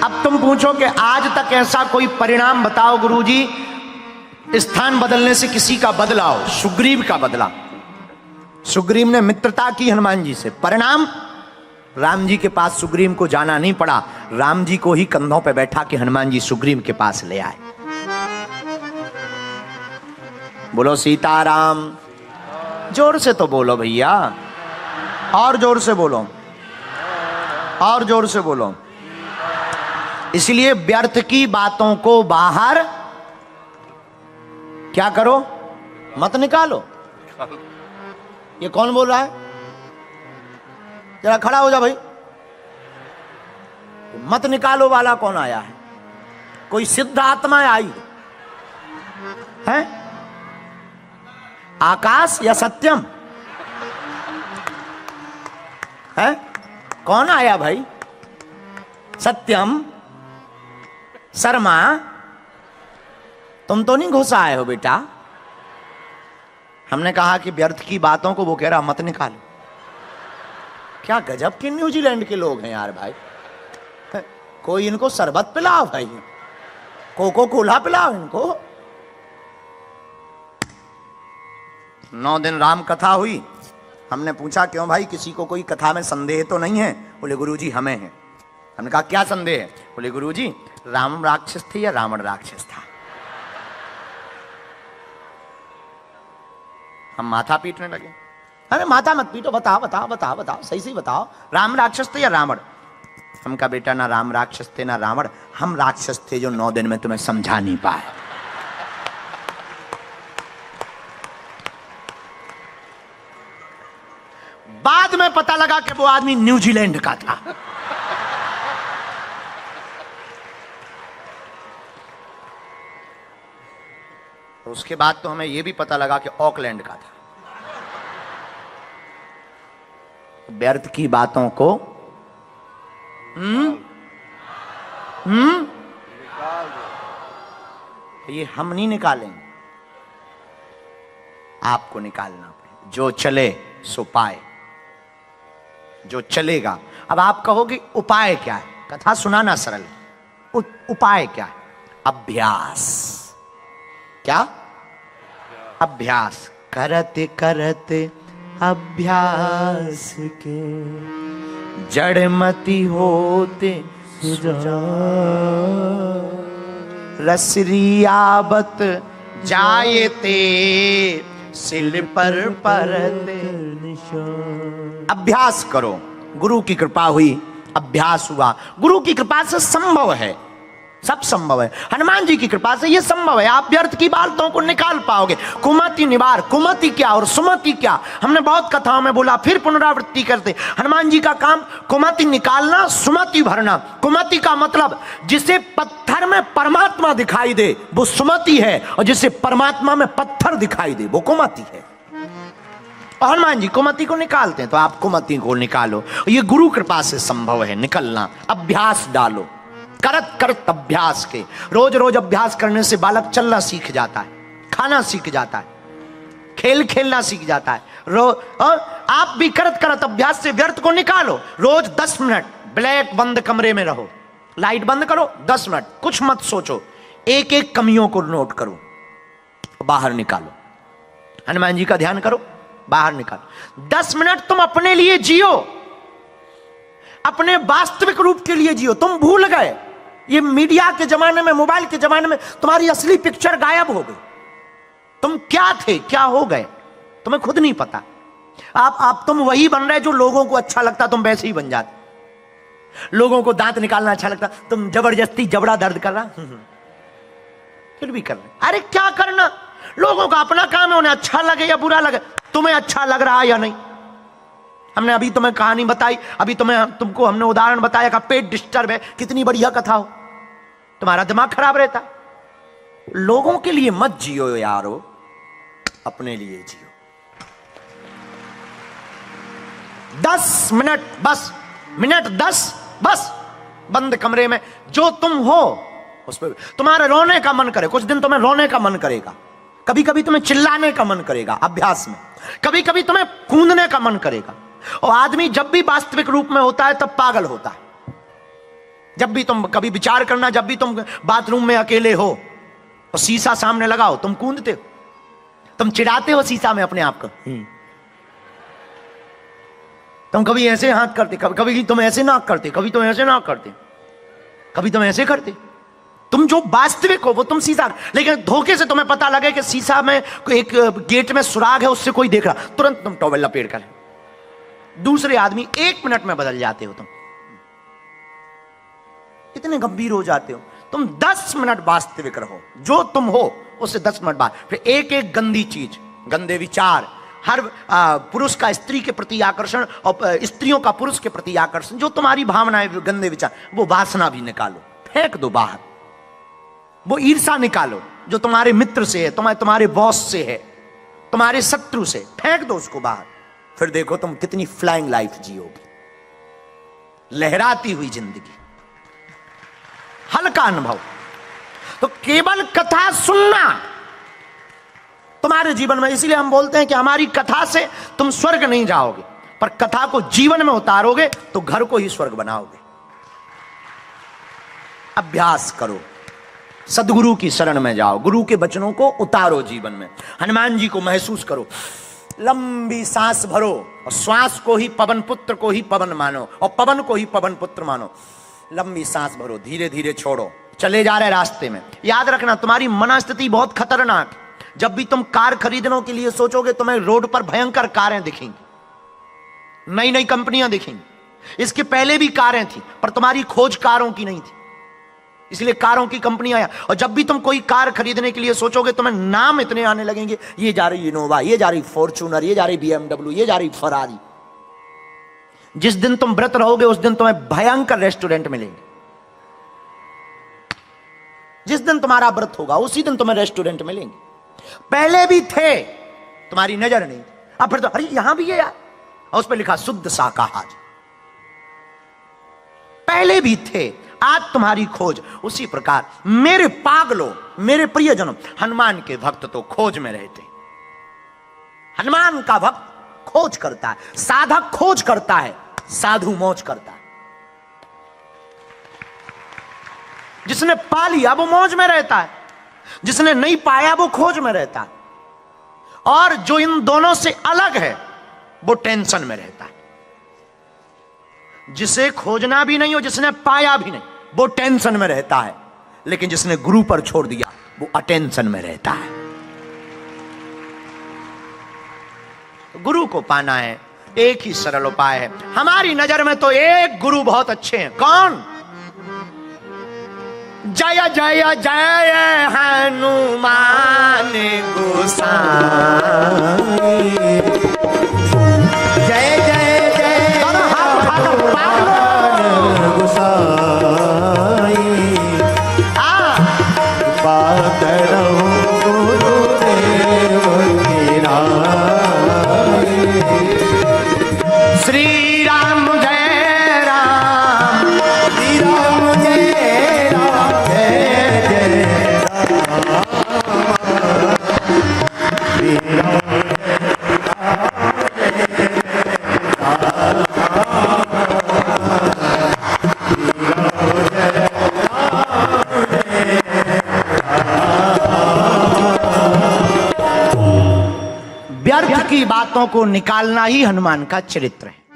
अब तुम पूछो कि आज तक ऐसा कोई परिणाम बताओ गुरुजी, स्थान बदलने से किसी का बदला हो। सुग्रीव का बदला, सुग्रीव ने मित्रता की हनुमान जी से, परिणाम राम जी के पास सुग्रीव को जाना नहीं पड़ा, राम जी को ही कंधों पे बैठा के हनुमान जी सुग्रीव के पास ले आए। बोलो सीताराम। जोर से तो बोलो भैया, और जोर से बोलो, और जोर से बोलो। इसलिए व्यर्थ की बातों को बाहर क्या करो, मत निकालो। ये कौन बोल रहा है? जरा खड़ा हो जा भाई। मत निकालो वाला कौन आया है? कोई सिद्ध आत्मा आई है? आकाश या सत्यम है? कौन आया भाई? सत्यम, शर्मा, तुम तो नहीं घुसा आए हो बेटा। हमने कहा कि व्यर्थ की बातों को, वो कह रहा मत निकालो। क्या गजब के न्यूजीलैंड के लोग हैं यार भाई। कोई इनको शरबत पिलाओ भाई, कोको कोला पिलाओ इनको। 9 दिन राम कथा हुई। हमने पूछा क्यों भाई, किसी को कोई कथा में संदेह तो नहीं है? बोले गुरुजी हमें है। हमने कहा क्या संदेह है? बोले गुरुजी राम राक्षस थे या रावण राक्षस था? हम माथा पीटने लगे। अरे माथा मत पीटो, बताओ बताओ बताओ बताओ, सही सही बताओ, राम राक्षस थे या रावण? हम कहा बेटा ना राम राक्षस थे ना रावण, हम राक्षस थे जो 9 दिन में तुम्हें समझा नहीं पाए। बाद में पता लगा कि वो आदमी न्यूजीलैंड का था। उसके बाद तो हमें यह भी पता लगा कि ऑकलैंड का था। व्यर्थ की बातों को ये हम नहीं निकालेंगे, आपको निकालना पड़ेगा। जो चले सो पाए, जो चलेगा। अब आप कहोगे उपाय क्या है? कथा सुनाना सरल है, उपाय क्या है? अभ्यास। क्या? अभ्यास। करते करते अभ्यास के जड़मती होते रसरियावत जायते सिल पर परते निशान। अभ्यास करो। गुरु की कृपा हुई, अभ्यास हुआ। गुरु की कृपा से संभव है, सब संभव है। हनुमान जी की कृपा से यह संभव है। आप व्यर्थ की बातों को निकाल पाओगे। कुमति निवार, कुमति क्या और सुमति क्या, हमने बहुत कथाओं में बोला, फिर पुनरावृत्ति करते। हनुमान जी का काम कुमति निकालना, सुमति भरना। कुमति का मतलब जिसे पत्थर में परमात्मा दिखाई दे वो सुमति है, और जिसे परमात्मा में पत्थर दिखाई दे वो कुमति है। और हनुमान जी कुमति को निकालते हैं, तो आप कुमति को निकालो। ये गुरु कृपा से संभव है निकलना। अभ्यास डालो, करत करत अभ्यास के। रोज रोज अभ्यास करने से बालक चलना सीख जाता है, खाना सीख जाता है, खेल खेलना सीख जाता है। आप भी करत करत अभ्यास से व्यर्थ को निकालो। रोज 10 मिनट ब्लैक बंद कमरे में रहो, लाइट बंद करो, 10 मिनट कुछ मत सोचो, एक एक कमियों को नोट करो, बाहर निकालो। हनुमान जी का ध्यान करो, बाहर निकालो। 10 मिनट तुम अपने लिए जियो, अपने वास्तविक रूप के लिए जियो। तुम भूल गए, ये मीडिया के जमाने में, मोबाइल के जमाने में तुम्हारी असली पिक्चर गायब हो गई। तुम क्या थे, क्या हो गए, तुम्हें खुद नहीं पता। आप तुम वही बन रहे जो लोगों को अच्छा लगता, तुम वैसे ही बन जाते। लोगों को दांत निकालना अच्छा लगता, तुम जबरदस्ती जबड़ा दर्द कर रहा, फिर भी कर रहे। अरे क्या करना, लोगों का अपना काम है, उन्हें अच्छा लगे या बुरा लगे। तुम्हें अच्छा लग रहा है या नहीं? हमने अभी तुम्हें कहानी बताई, अभी तुमको हमने उदाहरण बताया का पेट डिस्टर्ब है, कितनी बढ़िया कथा हो, तुम्हारा दिमाग खराब रहता। लोगों के लिए मत जियो यारो, अपने लिए जियो। 10 मिनट बस, मिनट 10 बस, बंद कमरे में जो तुम हो उस पर। तुम्हारा रोने का मन करे, कुछ दिन तुम्हें रोने का मन करेगा, कभी कभी तुम्हें चिल्लाने का मन करेगा अभ्यास में, कभी कभी तुम्हें कूदने का मन करेगा। और आदमी जब भी वास्तविक रूप में होता है तब पागल होता है। जब भी तुम कभी विचार करना, जब भी तुम बाथरूम में अकेले हो और शीशा सामने लगाओ, तुम कूदते हो, तुम चिढ़ाते हो शीशा में अपने आप को। तुम कभी ऐसे हाथ करते, कभी तुम ऐसे नाक करते, कभी तुम ऐसे नाक करते, कभी तुम ऐसे करते। तुम जो वास्तविक हो वो तुम शीशा, लेकिन धोखे से तुम्हें पता लगे कि शीशा में एक गेट में सुराग है, उससे कोई देख रहा, तुरंत तुम टॉवेल लपेट कर दूसरे आदमी 1 मिनट में बदल जाते हो। तुम इतने गंभीर हो जाते हो। तुम 10 मिनट वास्तविक रहो, जो तुम हो उससे 10 मिनट बाद फिर एक एक गंदी चीज, गंदे विचार, हर पुरुष का स्त्री के प्रति आकर्षण और स्त्रियों का पुरुष के प्रति आकर्षण, जो तुम्हारी भावनाएं, गंदे विचार, वो वासना भी निकालो, फेंक दो बाहर। वो ईर्षा निकालो जो तुम्हारे मित्र से है, तुम्हारे बॉस से है, तुम्हारे शत्रु से, फेंक दो उसको बाहर। फिर देखो तुम कितनी फ्लाइंग लाइफ जियोगे, लहराती हुई जिंदगी, हल्का अनुभव। तो केवल कथा सुनना तुम्हारे जीवन में, इसीलिए हम बोलते हैं कि हमारी कथा से तुम स्वर्ग नहीं जाओगे, पर कथा को जीवन में उतारोगे तो घर को ही स्वर्ग बनाओगे। अभ्यास करो, सदगुरु की शरण में जाओ, गुरु के वचनों को उतारो जीवन में। हनुमान जी को महसूस करो, लंबी सांस भरो और श्वास को ही पवन पुत्र को ही पवन मानो और पवन को ही पवन पुत्र मानो। लंबी सांस भरो, धीरे धीरे छोड़ो, चले जा रहे रास्ते में। याद रखना तुम्हारी मनस्थिति बहुत खतरनाक। जब भी तुम कार खरीदने के लिए सोचोगे, तुम्हें रोड पर भयंकर कारें दिखेंगी, नई नई कंपनियां दिखेंगी। इसके पहले भी कारें थी, पर तुम्हारी खोज कारों की नहीं थी, इसलिए कारों की कंपनी आया। और जब भी तुम कोई कार खरीदने के लिए सोचोगे, तुम्हें नाम इतने आने लगेंगे, ये जा रही इनोवा, ये जा रही फॉर्च्यूनर, ये जा रही BMW, ये जा रही फरारी। जिस दिन तुम व्रत रहोगे उस दिन तुम्हें भयंकर रेस्टोरेंट मिलेंगे। जिस दिन तुम्हारा व्रत होगा उसी दिन तुम्हें रेस्टोरेंट मिलेंगे। पहले भी थे, तुम्हारी नजर नहीं, अब फिर तो अरे यहां भी है यार, और उस पर लिखा शुद्ध शाकाहार। पहले भी थे, आज तुम्हारी खोज। उसी प्रकार मेरे पागलों, मेरे प्रियजनों, हनुमान के भक्त तो खोज में रहते। हनुमान का भक्त खोज करता है, साधक खोज करता है, साधु मौज करता है। जिसने पा लिया वो मौज में रहता है, जिसने नहीं पाया वो खोज में रहता है, और जो इन दोनों से अलग है वो टेंशन में रहता है। जिसे खोजना भी नहीं हो, जिसने पाया भी नहीं, वो टेंशन में रहता है। लेकिन जिसने गुरु पर छोड़ दिया वो अटेंशन में रहता है। गुरु को पाना है, एक ही सरल उपाय है। हमारी नजर में तो एक गुरु बहुत अच्छे हैं। कौन? जय जय जय हनुमान गोसाई, जय जय जय हनुमान गोसाई। बात रहो गुरुदेव की राय। श्री राम जय राम, श्री राम जय राम, जय जय राम, व्यर्थ की बातों को निकालना ही हनुमान का चरित्र है।